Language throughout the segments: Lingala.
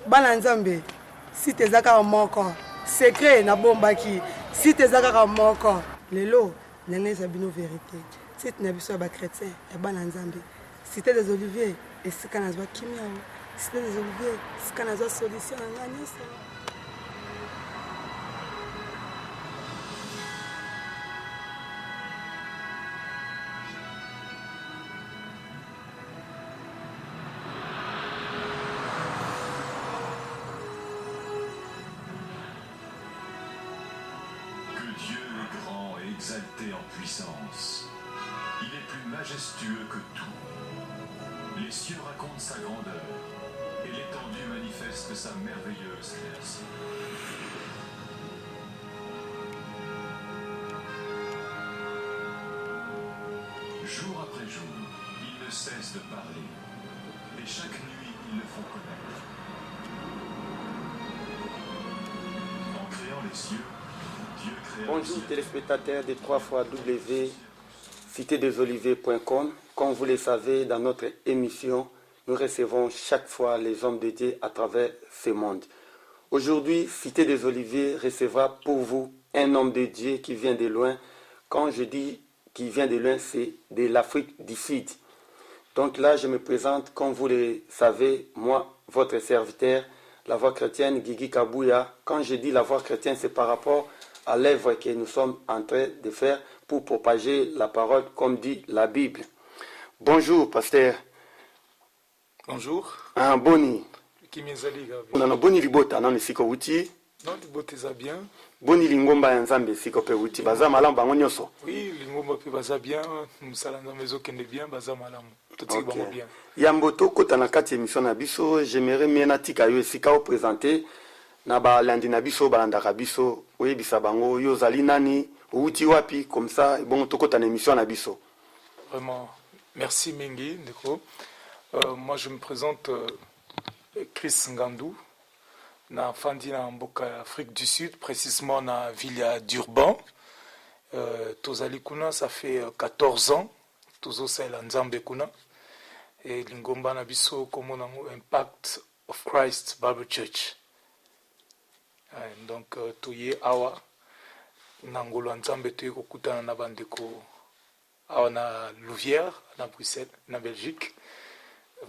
Bana nzambe si tezaka moko secret na bombaki si tezaka moko lelo nangeza bino vérité c'est na biso ba chrétien e bana nzambe cité des oliviers et sika nazwa kimia cité des oliviers sika nazwa solution na ngani ça. Exalté en puissance. Il est plus majestueux que tout. Les cieux racontent sa grandeur et l'étendue manifeste sa merveilleuse création. Jour après jour, ils ne cessent de parler et chaque nuit, ils le font connaître. En créant les cieux, bonjour téléspectateurs de 3xW, citedesoliviers.com. Comme vous le savez, dans notre émission, nous recevons chaque fois les hommes de Dieu à travers ce monde. Aujourd'hui, Cité des Oliviers recevra pour vous un homme de Dieu qui vient de loin. Quand je dis qui vient de loin, c'est de l'Afrique du Sud. Donc là, je me présente, comme vous le savez, moi, votre serviteur, la voix chrétienne Guigui Kabouya. Quand je dis la voix chrétienne, c'est par rapport à l'œuvre que nous sommes en train de faire pour propager la parole comme dit la Bible. Bonjour, pasteur. Bonjour. Un boni. Kimizali gabi. On a boni libota non siko wuti. Non, libota za bien. Boni lingomba ya nzambe siko pe wuti. Baza malamu bango nyoso. Oui, lingomba pe baza bien, musala na mezo kende bien, baza malamu. Tout bango bien. Yamboto kota na kati émission na biso, j'aimerais miena tika yo sika o présenter. Na ba landi na biso balandaka biso oyebisa bango yo zali nani outi wapi comme ça bon tokota na émission na biso. Vraiment merci Mingi Ndeko. Moi je me présente Chris Ngandou na fandi na mboka Afrique du Sud, précisément na ville d'Urban. Tozali kuna ça fait 14 ans tozo sala nzambe kuna et lingomba na biso comme na Impact of Christ Bible Church. Donc toye awa nangolo nzambe toye kokutana na bandeko awa na Louvière na Bruxelles na Belgique.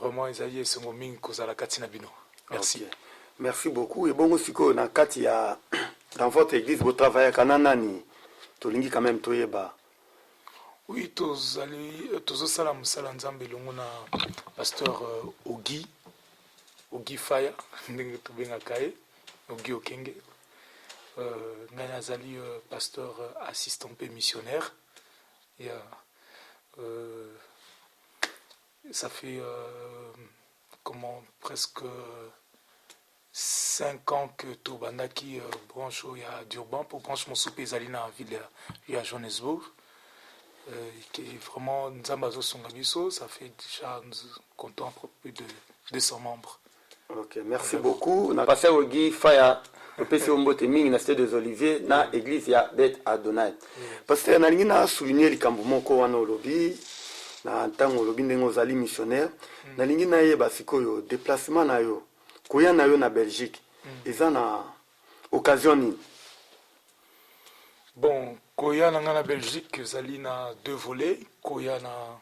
Vraiment ezali esengo mingi kozala kati na bino. Merci. Okay. Merci beaucoup et bongo siko na kati ya dans votre église vous travaillez kana nani tolingi quand même toyeba. Oui, tozo sala musala nzambe longo na pasteur Ogi Faya ndenge tobenga kae Ogi Okenge. Nazali pasteur assistant peu missionnaire. Et, ça fait presque 5 ans que Tobandaki branche à d'Urban pour branche mon souper Zalina ville à Johannesburg. Qui est vraiment Nzambazo Songabiso, ça fait déjà comptant plus de 200 membres. Ok, merci beaucoup. On a passé au Guy Faya, le PC Ombote Ming, na Cité des Oliviers, na église ya Bet Adonai. Parce que na lingina souligner les kambumoko wana olobi, na ntango olobi ndengo zali missionnaire, na lingina yeba sikoyo déplacement na yo, koya na yo na Belgique. Eza na occasion ni. Bon, koya na na Belgique, zali na 2 volets, koya na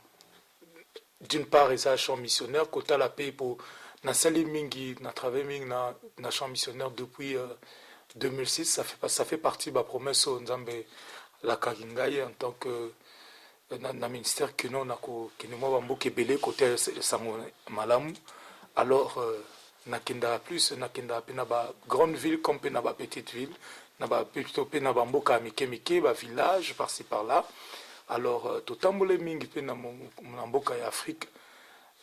d'une part eza champ missionnaire, kota la paix pour na sali mingi na travail mingi na champ missionnaire depuis 2006. Ça fait partie de la promesse nzambe la kagingaye en tant que na ministère que non nako kinemo bamboke belé côté sango malamu. Alors na kenda plus na kenda pe na ba grande ville comme pe na ba petite ville na ba plutôt pe na bamboka mike ba village par-ci par-là. Alors totambole mingi pe na mboka ya Afrique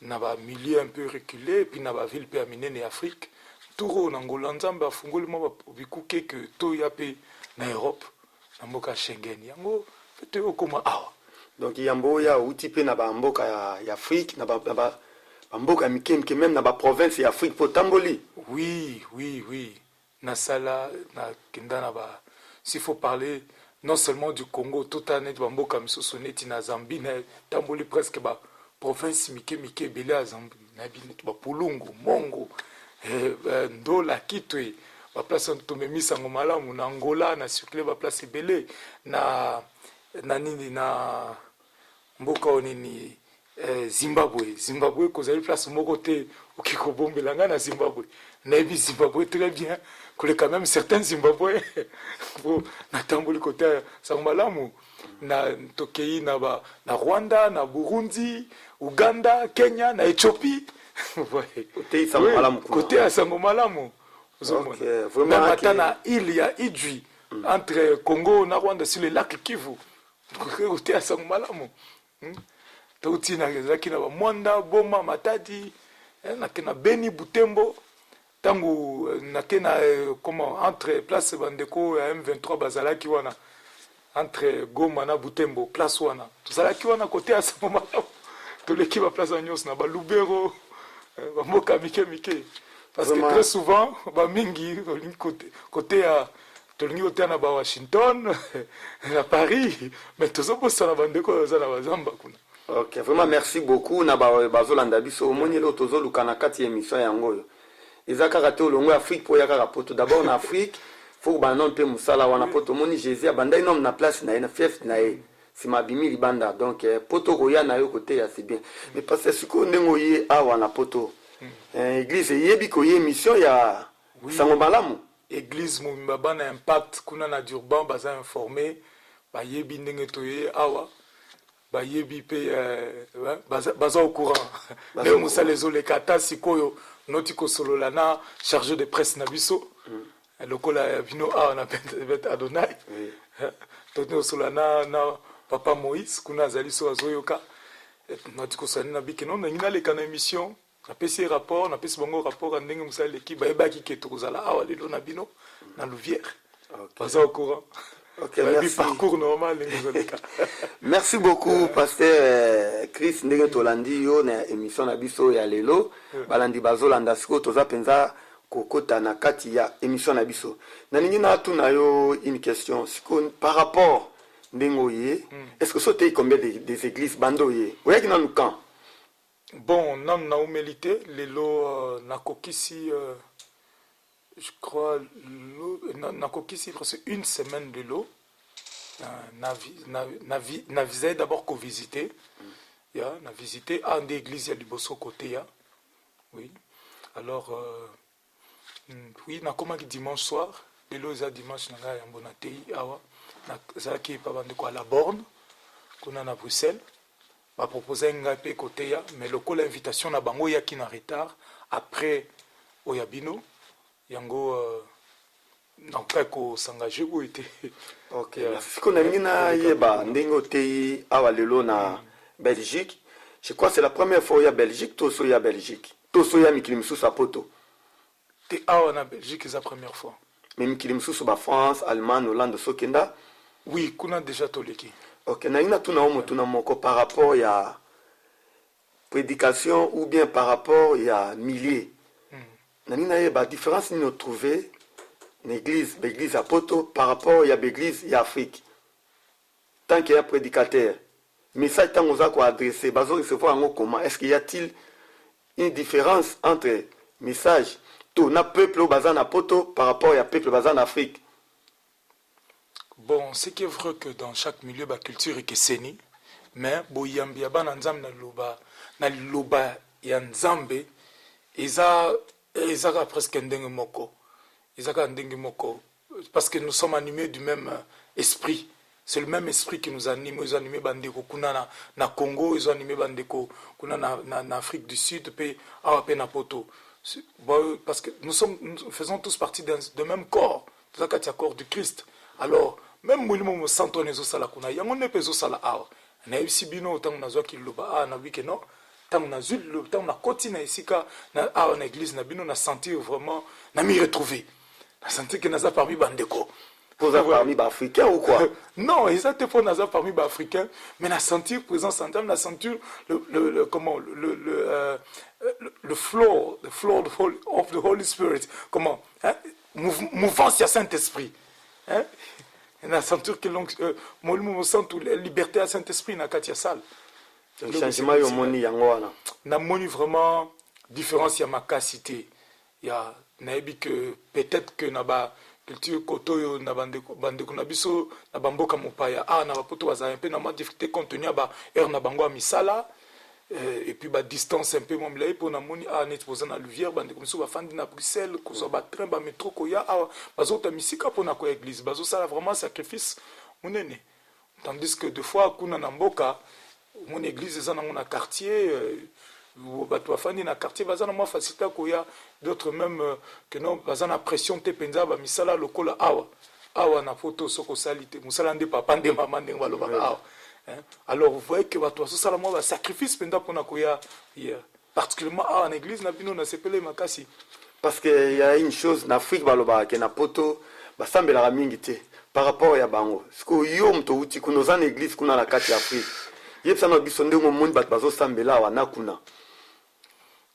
na ba milieu un peu reculé puis na ba ville pe aminene Afrique turo na ngolo nzambe afungoli mo bikuke que to ya pe na Europe na mboka Schengen yango fete okoma awa. Donc yambo ya uti pe na ba mboka ya Afrique na ba mboka mikemke même na ba province ya Afrique potamboli. Oui. Na sala na kenda na ba s'il faut parler non seulement du Congo tout année ba mboka misoso neti na Zambie na tamboli presque ba province mike belé à Zambie na bino bapulungu mongo ndola kitwe baplace tomemisa ngo malamu na Angola na circuler baplace ebele na nini na mboka onini Zimbabwe kozali place moko te okikobombela nga na Zimbabwe nayebi Zimbabwe très bien koleka même certains Zimbabwe natamboli kote sango malamu na tokei na Rwanda na Burundi Uganda Kenya na Ethiopie côté à sango malamu même ata na île ya Idjwi entre Congo na Rwanda sur le lac Kivu côté à sango malamu tauti na zaki na Mwanda Boma Matadi na Beni Butembo tangu nakena comment entre place bandeko ya M23 bazalaki wana entre Goma na Butembo place wana tozalaki wana côté à sango malamu toleki ba place nyos na ba Lubero ba moka mike parce que très souvent ba mingi côté à tolingi côté na ba Washington na Paris mais tozobosa na bandeko za na bazamba kuna. Ok, vraiment merci beaucoup na bazolanda biso omoni lo tozoluka na kati émission yango yo ezaka raté olongo Afrique po yaka rapoto d'abord na Afrique faut ba non pe musala wana poto moni Jésus abanda inom na place na fief na e si mabimi libanda donc poto roya na yo côté ya c'est bien mais parce que siko ndengo ye awa na poto église yebi ko ye émission ya sango malamu église mumbaba na impact kuna na Durban baza informé ba yebi ndenge toye awa ba yebi pe baza au courant mais musala ezole kata sikoyo noti ko solola na chargé de presse na biso lokola bino awa na bet Adonai toti solola na papa Moïse kuna azali so azoyoka noti ko solola na bikeno na ngina le kana émission na pesi rapport na pesi bango rapport ndenge musala l'équipe ba ebaki ke tokozala awa lelo na bino na Louvière baza au courant. Ok, merci. Parcours normal. Merci beaucoup, pasteur Chris ndenge tolandi yo na émission na biso ya lelo balandi bazolanda siko toza penza kokota na kati ya émission na biso. Na ningi na tuna yo une question siko par rapport ndengo ye est-ce que sauter combien des églises bando ye oyaki na lukan bon nan na humilité lelo na kokisi je crois na kokisi presque une semaine de l'eau na visé d'abord qu'on visiter ya na visiter en église ya liboso côté ya oui alors oui na comment dimanche soir lelo za dimanche na nga ya mbona tei awa na zaki pa bande ko la borne kuna na Bruxelles va proposer nga pe côté ya mais le call invitation na bango ya ki na retard après oyabino yango donc ko s'engager ou était ok siko na ngina yeba ndenge tei awa lelo na Belgique je crois c'est la première fois ya Belgique to so ya Belgique to so ya mikili misusu apoto te awa na Belgique c'est la première fois mais mikili misusu ba France Allemagne Hollande sokenda oui kuna déjà toleki ok na ngina tuna omo tuna moko par rapport ya prédication ou bien par rapport ya milliers nani yeba différence ni trouver l'église à Poto par rapport à l'église à Afrique tant qu'il y a prédicateur message tant qu'on a quoi adresser bazo recevoir en comment est-ce qu'il y a-t-il une différence entre message tout na peuple au bazan à Poto par rapport à peuple bazan Afrique bon c'est qui est vrai que dans chaque milieu ba culture et que seni mais boyambi bana nzambe na loba ya nzambe ezaka presque ndenge moko parce que nous sommes animés du même esprit c'est le même esprit qui nous anime ils animé bandeko kuna na Congo ils animé bandeko kuna na Afrique du Sud pe awa pe na Poto parce que nous faisons tous partie de même corps tozaka corps du Christ alors même mulimo mo santo nezo sala kuna yango ne pezo sala awa na ibisi bino tangu nazwa kiloba na weekend tant na zul tant na kotina isika na awa na église na bino na sentir vraiment na m'y retrouver na sentir que naza parmi bandeko pour parmi ba africains ou quoi non exactement pour naza parmi ba africains mais na sentir présence en termes na sentir le comment le flow of the Holy Spirit comment hein mouvance ya Saint-Esprit hein na sentir que moi me sens toute la liberté à Saint-Esprit na katia salle le changement yo moni yango wana na moni vraiment différence ya makasi te ya nayebi que peut-être que na ba culture koto na bandeko na biso na bamboka mopaya na bapoto bazala un peu na ma difficulté compte tenu ya ba heure na bango ya misala et puis ba distance un peu mo milai pour na moni net poza na Louvière bandeko miso bafandi na Bruxelles kozwa ba train ba métro koya bazota misika pona ko église bazosala vraiment sacrifice monene tandis que deux fois kuna na mboka mon église eza nango na quartier bato bafandi na quartier baza na mwa facilité koya d'autres même que non baza na pression te penza bamisala lokola awa na poto soko sali te musala nde papa nde mama ndenge balobaka awa alors vous voyez que bato bazosala mwa basacrifice mpenza mpona koya particulièrement awa na église na bino na sepele makasi parce que y a une chose na Afrique balobaka ke na poto basambelaka mingi te par rapport ya bango siko yo moto uti kuna oza na église kuna na kati ya Afrique yebisa na biso ndenge omoni bato bazosambela awa na kuna.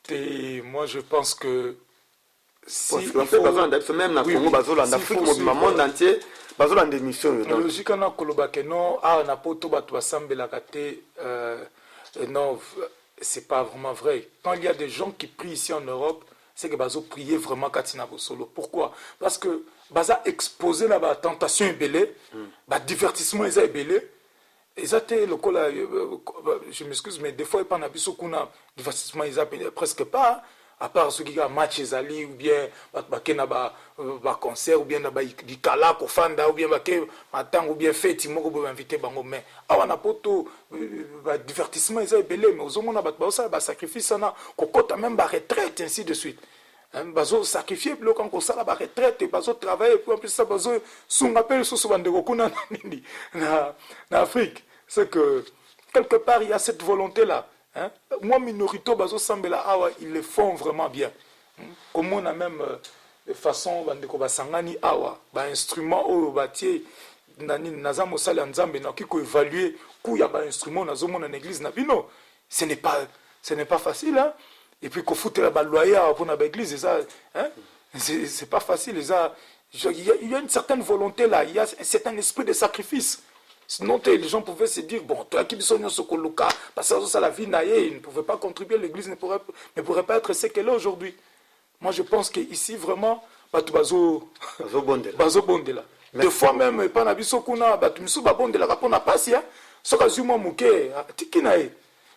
Et moi je pense que si il faut même na Congo bazolanda Afrique mobima monde entier bazolanda émission yo logique na koloba ke non na poto bato basambelaka te non c'est pas vraiment vrai. Quand il y a des gens qui prient ici en Europe c'est que bazo prier vraiment katina solo. Pourquoi? Parce que baza exposé la tentation ebele ba divertissement eza ebele. Et ça le lokola je m'excuse mais des fois il pas na biso kuna divertissement ils appellent presque pas à part ceux qui a match ezali ou bien bakena ba concert ou bien na ba dikala ko fanda ou bien baké matang ou bien fête moko bo inviter bango mais awana poto ba divertissement ils appellent mais ozomona ba ça ba sacrifice na kokota même ba retraite ainsi de suite. Bazo sacrifier bloc en ça la retraite et bazo travailler puis en plus ça bazo son appel sur ce bande kuna na Afrique c'est que quelque part il y a cette volonté là moi minorité bazo sambela awa ils le font vraiment bien comme on a même de façon bande ko basangani awa ba instrument au bâtier nani naza mosala nzambe na kiko évaluer ku ya ba instrument nazo mona na église na bino ce n'est pas facile hein. Et puis qu'on fout la loyer pour l'église, c'est pas facile. Il y a une certaine volonté là, il y a un certain esprit de sacrifice. Sinon, les gens pouvaient se dire, bon, toi qui sont ce coloca, parce que ça la vie naïe, ils ne pouvaient pas contribuer, l'église ne pourrait pas être ce qu'elle est aujourd'hui. Moi, je pense qu'ici, vraiment, bazo bonde là. Des fois même, pas nabiso kuna, batumisu babonde là, rapona passi, ce que zuma mouké, tiki naïe.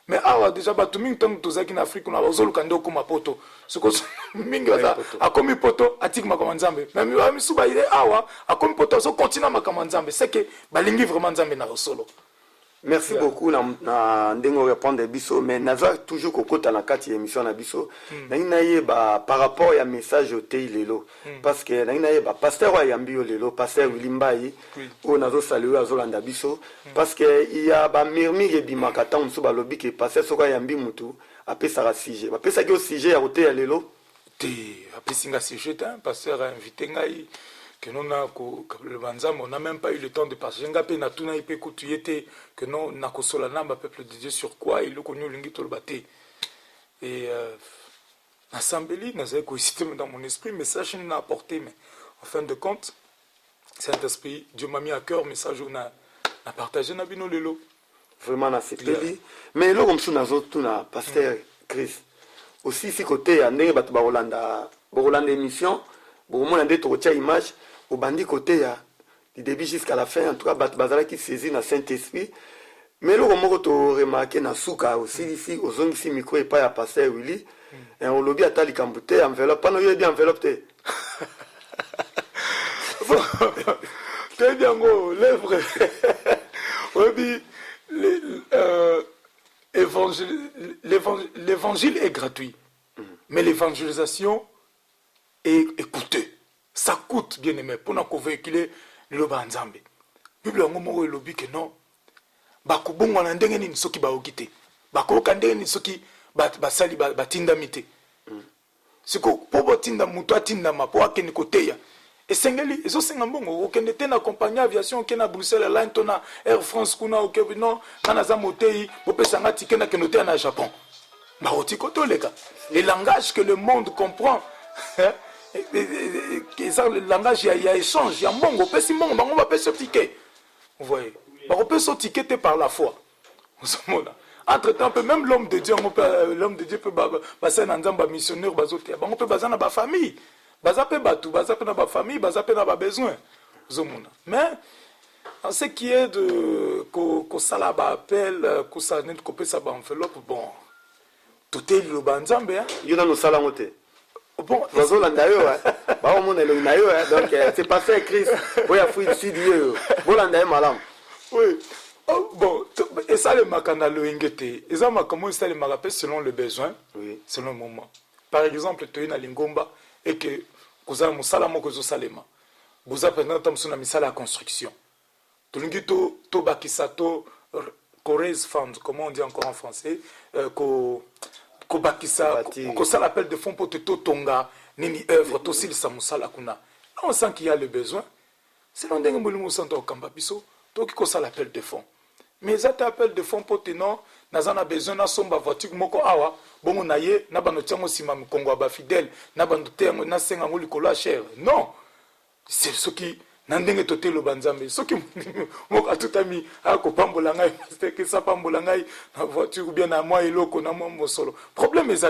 Mais awa déjà batu mingi tangu tozaki na Afrique na bazoluka ndio kuma poto siko mingi baza akomi poto atik makama nzambe même misu ba ile awa akomi poto so continue makama nzambe c'est que balingi vraiment nzambe na solo. Merci beaucoup na ndengo répondre biso mais naza toujours kokota na kati émission na biso na yeba par rapport ya message au tei lelo parce que na yeba pasteur wa yambi yo lelo pasteur Wilimbai o nazo saluer azolanda biso parce que il y a ba murmure bimaka tant muso ba lobi ke pasteur soka yambi mutu apesa ka sujet ba pesa ki au sujet ya hotel lelo te apesi nga sujet pasteur a invité ngai que non na le banzam on n'a même pas eu le temps de passer ngapé na tuna ipe kutuyete que non na kosola namba peuple de Dieu sur quoi il le connu lingi to le baté et assemblée n'a pas coïncidé dans mon esprit message n'a apporté mais en fin de compte Saint-Esprit Dieu m'a mis à cœur message on a partagé na bino lelo vraiment na sepeli mais lo comme suna zotu na pasteur Chris aussi si côté ya ndenge batu ba Rolanda émission bon moi ndé to tia image au bandi côté ya du début jusqu'à la fin en tout cas bat bazala qui saisit na Saint-Esprit mais le moko to remarquer na suka aussi ici aux zones ici micro et pas ya pasteur Willy et on lobby atali kambute enveloppe pas no yé bien enveloppe te très bien go lèvre oui l'évangile est gratuit mais l'évangélisation et écoutez, ça coûte bien aimé pour nous véhiculer le banzambe. Bible ngomoro elobi que non. Bakubongo na ndenge ni soki ba okite. Bakoka ndenge ni soki basali batinda mite. Siko po botinda muto atinda mapo akeni koteya. Esengeli ezo senga mbongo okende te na compagnie aviation ke na Bruxelles Airlines to na Air France kuna okebi non kana za motei bopesa nga ticket na kenote na Japon. Ba otiko leka. Le langage que le monde comprend. Et ça, le langage, il y a échange, il y a mongo, on va payer ce ticket. Vous voyez, on peut se tickets par la foi. Entre-temps, même l'homme de Dieu peut passer dans un missionnaire, on peut passer dans la famille. Baza pe batu, baza pe na ba famille, baza pe na ba besoin. Mais en ce qui est de ko sala ba appel, ko sa net ko pesa ba enveloppe, bon. Tout est le banzambe hein. Yona no sala ngote. Bon, bazo landa yo ba o mona le na yo donc c'est pas fait Christ. Oya fui ici Dieu. Bo landa malam. Oui. Oh, bon, et ça le makana le ingete. Et ça comment ça le marape selon le besoin, oui, selon le moment. Par exemple, tu es na lingomba et que vous avez musala moko zo salema. Vous avez pendant temps sur la misala la construction. Tu l'ingito to bakisato Corrèze Fund, comment on dit encore en français, ko bakisa ko ça l'appel de fonds pour te tonga nini œuvre to sil sa musala kuna. On sent qu'il y a le besoin. C'est l'on dengue molumu sento okamba biso to ki ko ça l'appel de fonds. Mais ça t'appelle de fonds pour te non, n'a besoin na somba voiture moko awa, bongo na ye na bano tiango sima mkongo ba fidèle, na bano tiango na senga ngoli kola cher. Non. C'est ce qui nandenge toté le banzambe. Ce qui moko tout ami a ko pambola ngai, c'est que ça pambola ngai na voiture ou bien na moi eloko na mo solo. Problème est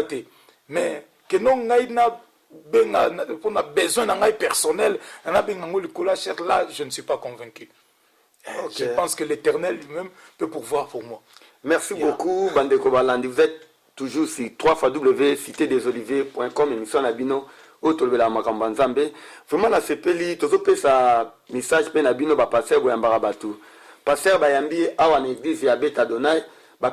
mais que non ngai na benga pour na besoin na ngai personnel, na benga ngoli kola cher là, je ne suis pas convaincu. Okay. Je pense que l'Éternel lui-même peut pourvoir pour moi. Merci beaucoup, Bandeko Balandi. Vous êtes toujours sur www.citedesoliviers.com, émission Nabino, Otolbela Makambanzambe. Vraiment, la CPLI, tout ça, message pe Nabino, pasteur Boyambara Batu. Pasteur Bayambi, awa l'église, ya beta Donai,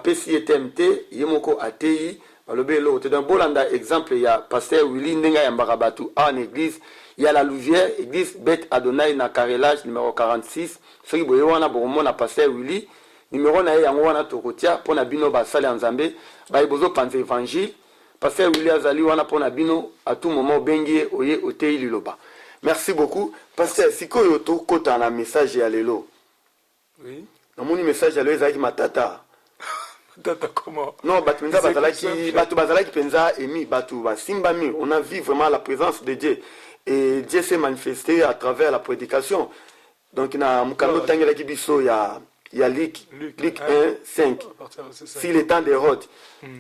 pesi ETMT, yemoko ATI, balobelo, te d'un bolanda exemple, il y a pasteur Willy Nenga Yambara Batu, awa l'église, il y a la Louvière, église Beth Adonai na carrelage numéro 46. Soki boye wana boromona pasteur Willy, numéro na yango wana tokotia pona bino basali nzambe, ba bozo panza évangile. Pasteur Willy azali wana pona bino à tout moment bengi oye otei liloba. Merci beaucoup. Pasteur sikoyo to kota na message ya lelo. Oui. Na moni message ya lelo ezaki matata. Matata comment? Non, batu bazalaki penza emi batu basimba mi. On a vu vraiment la présence de Dieu. Et Dieu s'est manifesté à travers la prédication. Donc, na mukando tangela kibiso ya Luc 1:5. Si le temps d'Hérode.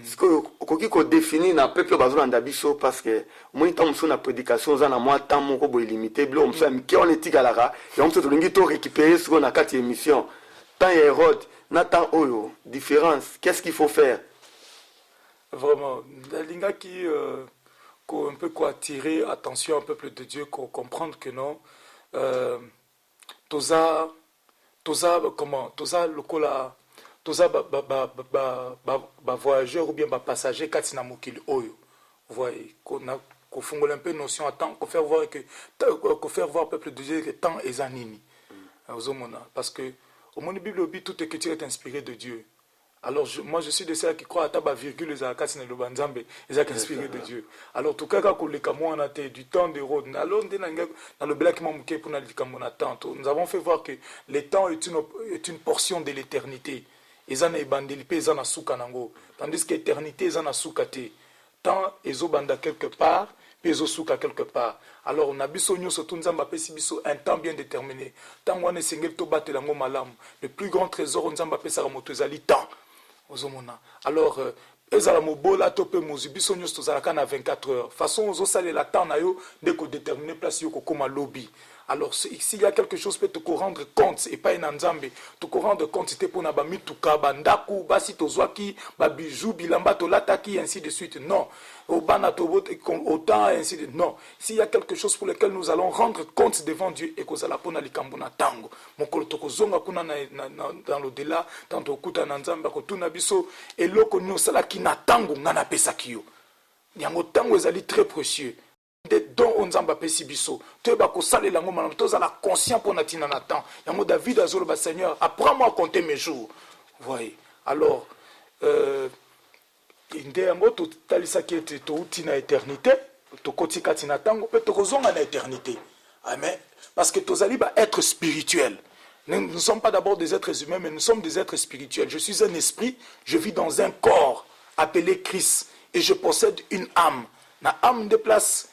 Ce que koki ko définir na peuple bazolanda biso parce que moi tant muso na prédication za na moi temps moko bo illimité blo muso mki on etika lara et on se tolingi to récupérer ce qu'on a quatre émissions. Temps Hérode, na temps oyo, différence, qu'est-ce qu'il faut faire? Vraiment, la linga qui un peu quoi attirer attention au peuple de Dieu, comprendre que non, toza comment, toza lokola, toza voyageur ou bien passager katina mokili oyo, vous voyez, qu'on fongle un peu notion à temps, qu'on faire voir au peuple de Dieu que temps est anini, parce que au monde Bible tout écriture est inspiré de Dieu. Alors, moi, je suis de ceux qui croient à taba virgule, les akasine le banzambe, les inspirés de Dieu. Alors, tout cas, quand les camoins ont du temps de Rhodes, dans le black mamouké pour nous avons fait voir que le temps est une portion de l'éternité. Ils en ont bandilipé, ils en ont soukanango. Tandis que l'éternité, ils en ont soukate. Temps, ils ont banda quelque part, puis ils ont souka quelque part. Alors, on a bisogno surtout un temps bien déterminé. Tant qu'on est single, to battre la malam. Le plus grand trésor, on a ça motozali temps. Alors, ezalamobola tope mozibiso nyos tozalaka na 24 heures. Façon aux osale la temps na yo dès qu'on détermine place yo kokoma lobby. Alors, s'il y a quelque chose peut te rendre compte et pas une nzambe, te rendre compte c'était pour na ba mituka bandaku basi tozwaki ba bijou bilamba tolataki ainsi de suite. Non. Au bana autant ainsi de suite. Non. S'il y a quelque chose pour lequel nous allons rendre compte devant Dieu et que zala pona likambo na tango. Mokolo tokozonga kuna dans l'au-delà, tanto okuta na nzambe ko tuna biso eloko nyosala ki na tango ngana pesa kiyo. Yango tango ezali très précieux. Des dons on zamba pesi biso te ba ko sale lango manam to za la conscient pour natina na temps yango David azolo ba Seigneur apprends-moi à compter mes jours. Voyez. Alors inde yango to talisa ki ete to utina éternité to kotika tina tango pe to kozonga na éternité. Amen. Parce que tozali ba être spirituel. Nous ne sommes pas d'abord des êtres humains, mais nous sommes des êtres spirituels. Je suis un esprit, je vis dans un corps appelé Christ et je possède une âme. Na âme de place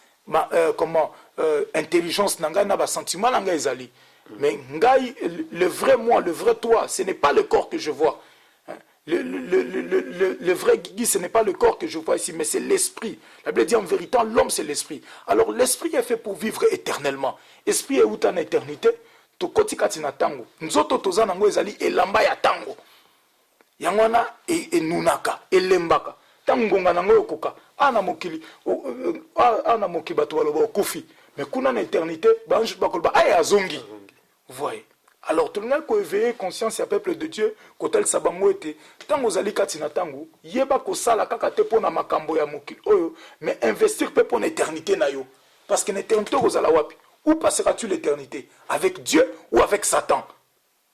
intelligence nanga na ba sentiment nanga ezali. Mais ngai le vrai moi, le vrai toi, ce n'est pas le corps que je vois. Le vrai Guigui, ce n'est pas le corps que je vois ici, mais c'est l'esprit. La Bible dit en vérité, l'homme c'est l'esprit. Alors l'esprit est fait pour vivre éternellement. Esprit est où en éternité. Tokoti katina tango. Nzoto toza nango ezali elamba ya tango. Yangwana e nunaka, elembaka. Tango ngonga nango yokoka. Ana mokili bato baloba okufi. Mais kuna na éternité, banjut bakoloba aya azongi. Vous voyez. Alors, tout le monde peut éveiller conscience et peuple de Dieu, quand elle s'abango était, tant aux alikati na tango, yeba ko sala kaka te pona makambo ya mokili, oyo, mais investir peut pour l'éternité na yo. Parce que l'éternité aux alawapi, où passeras-tu l'éternité? Avec Dieu ou avec Satan?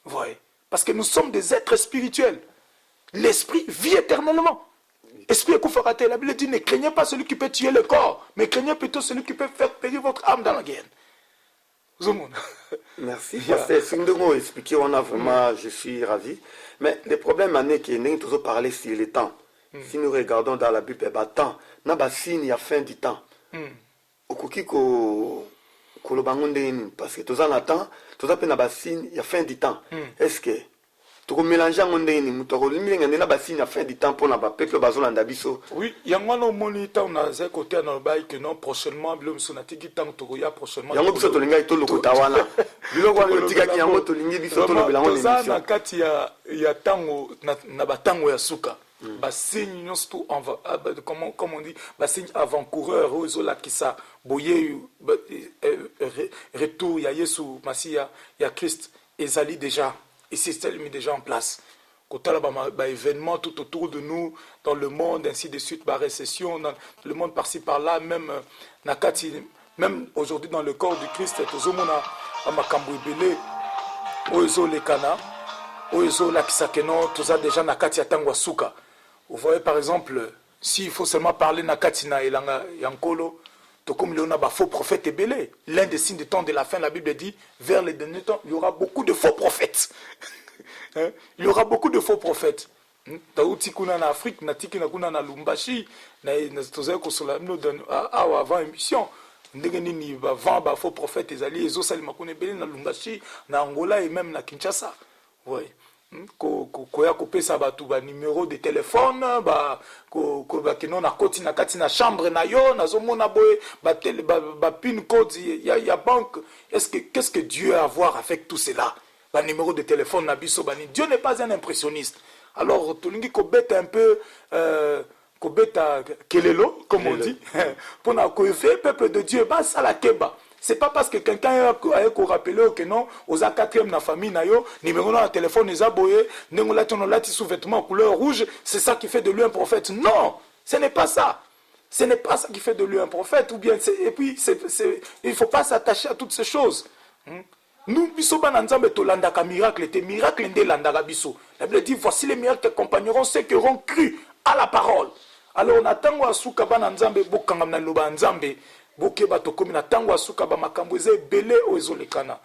Vous voyez? Parce que nous sommes des êtres spirituels. L'esprit vit éternellement. Esprit est koufarate. La Bible dit, ne craignez pas celui qui peut tuer le corps, mais craignez plutôt celui qui peut faire périr votre âme dans la guerre. Merci. Pasteur Sindongo expliqué, on a vraiment, je suis ravi. Mais le problème est que nous toujours parlé sur le temps. Si nous regardons dans la Bible, il temps, il y a signe, il y a fin du temps. Okuki ko le bangonde parce que tous en attend, tous appellent na signe, il y a fin du temps. Est-ce que tu mélanger en ndeni mutoko liminga ndena basine à fin du temps pour na ba peuple bazolanda biso? Oui, yango no moniteur na ze côté na bail que non prochainement bilom sonatiki tant to ya prochainement. Yango biso to linga to lokota wana. Biloko wana tika ki yango to lingi biso to lobela ngo émission. Na kati ya tango na batango ya suka. Ba signe non tout comment on dit ba signe avant-coureur ozola kisa boye retour ya Yesu Masia ya Christ ezali déjà. Et c'est mis déjà en place. Quand il y a des événements tout autour de nous, dans le monde, ainsi de suite, par récession, dans le monde par-ci par-là, même aujourd'hui dans le corps du Christ, tout le monde a makambo ibele, oezo le kana, oezo la kisakeno, tout ça déjà nakati atangwa suka. Vous voyez par exemple, s'il faut seulement parler nakati na elanga yankolo, comme il y a un faux prophète et belé. L'un des signes des temps de la fin, la Bible dit, vers les derniers temps, il y aura beaucoup de faux prophètes. Il y aura beaucoup de faux prophètes. Taouti kuna na Afrique, na tiki na kuna na Lumbashi, na tozaya ko sola no avant émission. Ndenge nini ba vent ba faux prophètes ezali ezo salima kuna belé na Lumbashi, na Angola et même na Kinshasa. Ouais. Koya kopesa batu ba numéro de téléphone ba kino na koti na kati na chambre na yo nazomona boye ba pin code ya banque. Qu'est-ce que Dieu a à voir avec tout cela? Ba numéro de téléphone na biso bani. Dieu n'est pas un impressionniste. Alors tolingi kobeta un peu kobeta kelelo comme on dit pour na koefe peuple de Dieu ba sala keba. C'est pas parce que quelqu'un a rappelé que non, aux 4e na famille na yo, numéro na téléphone les aboyé, nengola tono lati sous vêtements couleur rouge, c'est ça qui fait de lui un prophète. Non, ce n'est pas ça. Ce n'est pas ça qui fait de lui un prophète ou bien et puis il faut pas s'attacher à toutes ces choses. Nous biso ba nzambe to landaka miracle, te miracle ndé landaka biso. La Bible dit voici les miracles qui accompagneront ceux qui auront cru à la parole. Alors on attend à souka ba nzambe bokanga na loba nzambe. Boke bato komi na tango asuka ba makambo eze belé ozolekana.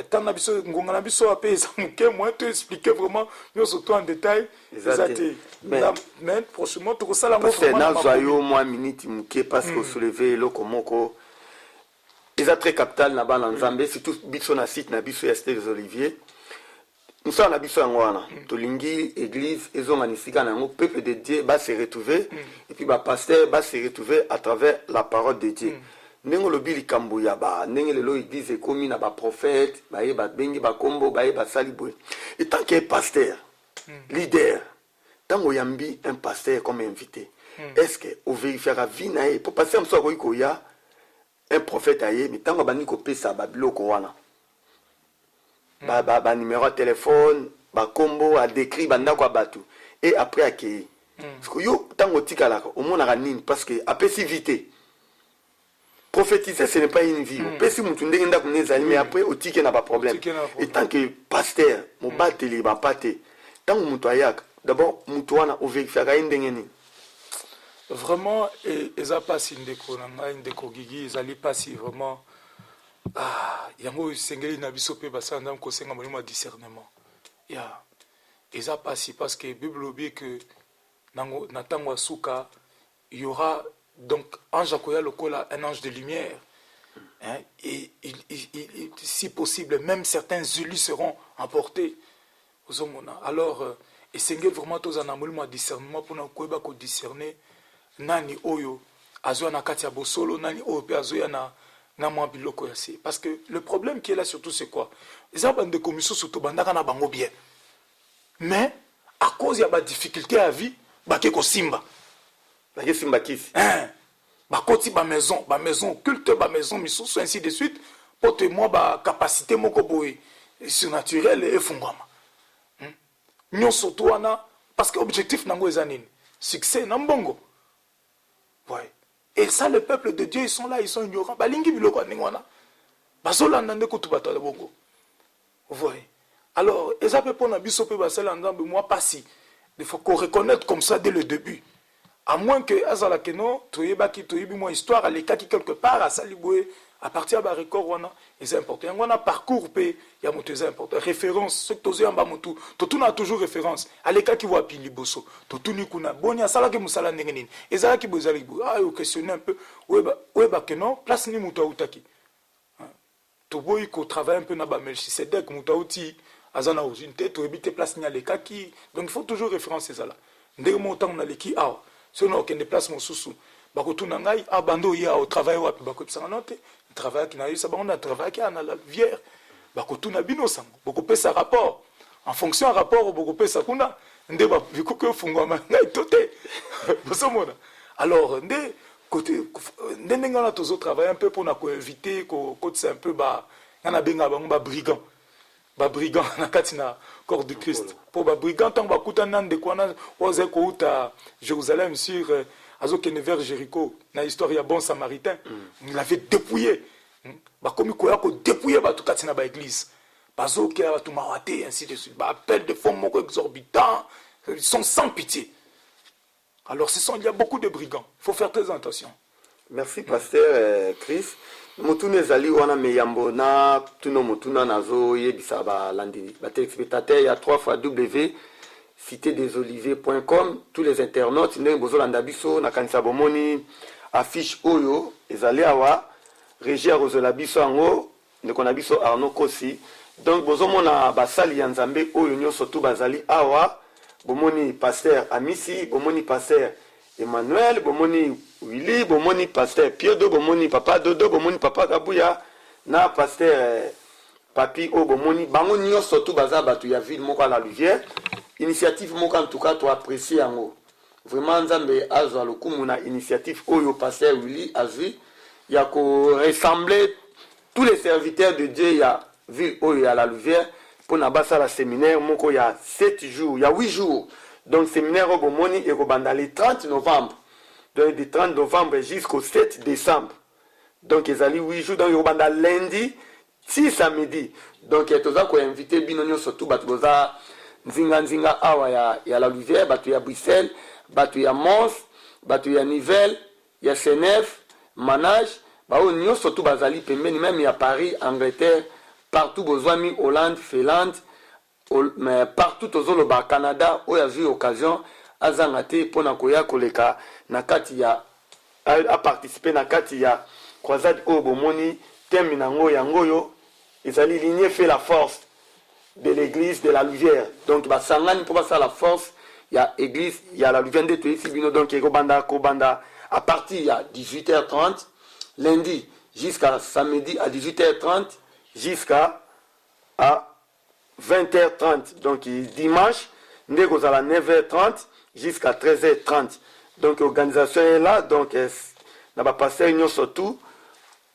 Tant na biso ngonga na biso apé eza muke moi te expliquer vraiment nous surtout en détail exacté. Mais prochainement to kosala ngo vraiment. Parce que na zoyo moi minute muke parce que soulever loko moko. Eza très capital na ba na nzambe surtout biso na site na biso Esther des Oliviers. Nous sommes à biso ngwana. Tolingi église ezomanisika na ngo peuple de Dieu va se retrouver et puis ba pasteur va se retrouver à travers la parole de Dieu. Nengo lobi likambo ya ba ndenge lelo église ekomi na ba prophète ba ye ba bengi ba kombo ba ye ba saliboy. Et tant que pasteur leader tango yambi un pasteur comme invité. Est-ce que au vérifiera vie na pour passer mso ko ikoya un prophète aye mais tango bani ko pesa ba biloko wana. Ba numéro de téléphone, ba combo a décrit banda kwa batu et après accueilli. Parce que yo tango tikala au monde a nini parce que après si vite. Prophétiser ce n'est pas une vie. Pesi mutu ndenge nda kuneza mais après au tike na pas problème. Et tant que pasteur mo bateli ba paté tango mutu ayak d'abord mutu wana o vérifier ka ndenge ni. Vraiment eza pasi ndeko na ngai ndeko gigi ezali pasi vraiment. Yango sengeli na biso pe basanda ko senga molimo discernement. Ya eza pasi parce que Bible dit que na tango asuka il y aura donc ange akoya lokola un ange de lumière. Hein, et si possible même certains élus seront emportés aux hommes. Alors esengeli vraiment toza na molimo ya discernement mpona koyeba kodiscerne nani oyo azoya na kati ya bosolo, nani oyo mpe azoya na mwa biloko ya se. Parce que le problème qui est là surtout c'est quoi? Eza bandeko misusu tobandaka na bango bien, mais à cause ya badifficulté ya vie bake kosimba bakesimba kisi bakoti bamaison culte bamaison misusu ainsi de suite po te mwa bacapacité moko boye surnaturel efungwama nyonso to wana parce que objectif nango eza nini? Succès na mbongo. Ouais. Et ça, le peuple de Dieu, ils sont là, ils sont ignorants. Balingi biloko ndenge wana bazolanda nde kutu bato ya bongo. Vous voyez? Alors eza pe pona biso pe basala nzambe moi pasi. Il faut qu'on reconnaisse comme ça dès le début. À moins que azala keno toyebaki toyebi moi histoire alekaki quelque part à saliboué à partir de record wana c'est important. Il y a un parcours pe ya moto c'est important. Référence ce que tozo yamba motu totuna a toujours référence aleka ki wa pili boso totuni kuna bonya sala ke musala ndenge nini ezala ki bozali bo ah yo questionner un peu weba que non place ni moto utaki to boy ko travailler un peu na ba Melchisedek moto uti azana origine to ebite place ni aleka ki donc il faut toujours référence ezala ndenge montant na leki ah sinon aucun déplacement sous bakotuna ngai abando ya au travail wapi bakopisa note travail qui n'a eu ça on a travail qui a na la vière bakotuna bino sango bokopesa rapport en fonction à rapport bokopesa kuna nde ba bikuko fungwa ngai tote bosomona alors nde côté nde ngana tozo travailler un peu pour na ko éviter ko c'est un peu ba ngana benga ba brigand brigand na kati na corps de Christ pour ba brigand tant bakuta nande kwana oze ko uta Jérusalem sur azokene vers Jéricho na histoire ya bon samaritain il avait dépouillé bakomi koya ko dépouiller ba tukati na ba église bazoke ba tu mawate ainsi de suite ba appel de fonds moko exorbitant ils sont sans pitié. Alors il y a beaucoup de brigands, il faut faire très attention. Merci pasteur Chris. Mutune zali wana meyambo na tuno mutuna nazo yebisa ba landi ba téléspectateurs ya 3 fois W citédesoliviers.com tous les internautes ndenge bozolanda biso na kanisa bomoni affiche oyo ezali awa Régie Rosola biso ango ndeko na biso Arnaud Kosi donc bozomona basali ya Nzambe oyo nyonso tu bazali awa bomoni pasteur Amisi bomoni pasteur Emmanuel bomoni Willy bomoni pasteur Piodo bomoni papa Dodo bomoni papa Kabuya na pasteur Papi o bomoni bango nyonso tu baza batu ya ville moko la Louvière initiative moko en tout cas to apprécier yango vraiment Nzambe azwa lokumu na initiative oyo pasteur Willy azwi ya ko ressembler tous les serviteurs de Dieu ya ville oyo ya la Louvière pour na basa la séminaire moko ya 7 jours ya 8 jours donc séminaire au bomoni et kobanda le 30 novembre donc du 30 novembre jusqu'au 7 décembre donc ezali 8 jours donc kobanda lundi 6 samedi donc toza ko inviter bino nyonso tu batu boza nzinga awa ya la Louvière batu ya Bruxelles batu ya Mons batu ya Nivelles ya Senef Manage bao nyonso tu bazali pembeni même ya Paris Angleterre partout bozwami Hollande Finlande mais partout tozoloba Canada oyo azwi occasion azanga te pona koya koleka na kati ya a participer na kati ya croisade oyo bomoni thème nango yangoyo ezali lignée fait la force de l'église de la Louvière donc basangani pour passer la force ya église ya la Louvière de toyisi bino donc kobanda à partir ya 18h30 lundi jusqu'à samedi à 18h30 jusqu'à à 20h30 donc dimanche ndeko à 9h30 jusqu'à 13h30 donc l'organisation est là donc na ba passer union surtout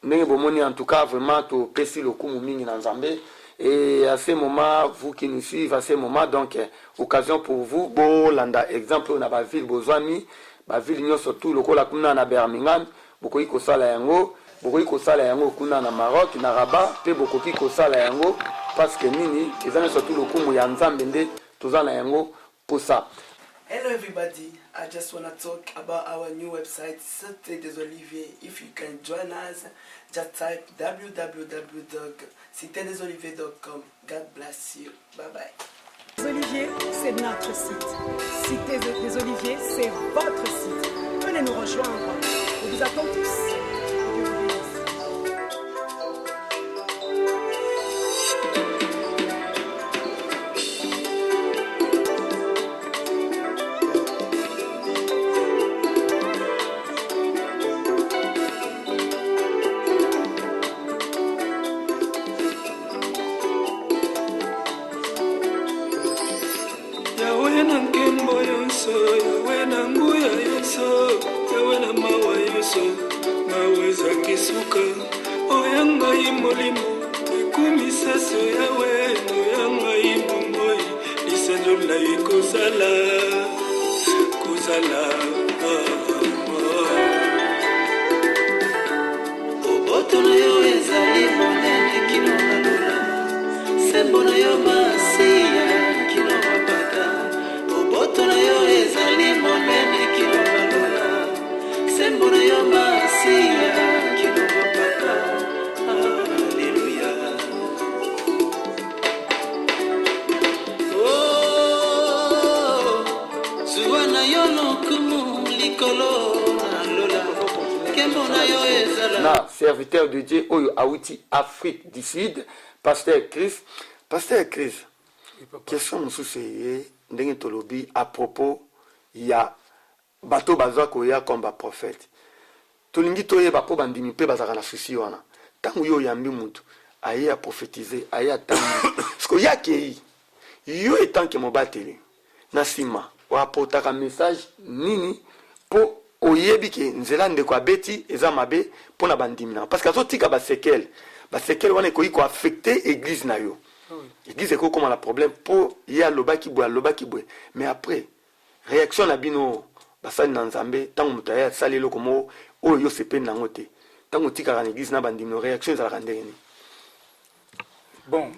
ndenge bomoni en tout cas vraiment to pesi lokumu mingi na Nzambe et à ce moment vous qui nous suivez à ce moment donc occasion pour vous bo landa exemple na ba ville bozwami ba ville union surtout lokola kuna na Birmingham bokoki kosala yango bokoki kosala yango kuna na Maroc na Rabat pe bokoki kosala yango parce que nini ezana surtout lokumu ya Nzambe nde tozana yango pour ça. Hello everybody, I just want to talk about our new website Cité des Oliviers. If you can join us, just type www.citedesoliviers.com. God bless you. Bye bye. Les Oliviers, c'est notre site. Cité des Oliviers, c'est votre site. Venez nous rejoindre. On vous attend tous. ezaki suka oya ngai molimo ekumisa so yawe oya ngai bomboi lisanzo na ye kozala oboto na yo ezali monene kino na lola sembo na yo masiya kino mapata oboto na yo ezali monene kino na lola sembo na yo masiya kino mapata alleluya zuwa na yo lokumu likolo na lola kembo na yo ezala na serviteur de Dieu oyo awuti Afrique du Sud, Pasteur Chris. Pasteur Chris, question mosusu ye ndenge tolobi à propos ya bato bazwa koya comme prophète. Tolingi toyeba po bandimi pe bazaka na susi wana. Tangu yo yambi mutu aye a prophétiser, aye a tangu. Parce que yake yo etant que mobateli na sima wa apportaka message nini po oyebi ke nzela ndeko abeti eza mabe pona bandimi na parce que azotika basekel wana ekoki ko affecter église na yo église eko koma la problème po ya lobaki boye mais après réaction na bino basali na nzambe tango mutu aya sali eloko mo oyo yo sepeli nango te tango otikaka na église na bandimi no réaction ezalaka ndenge nini? Bon,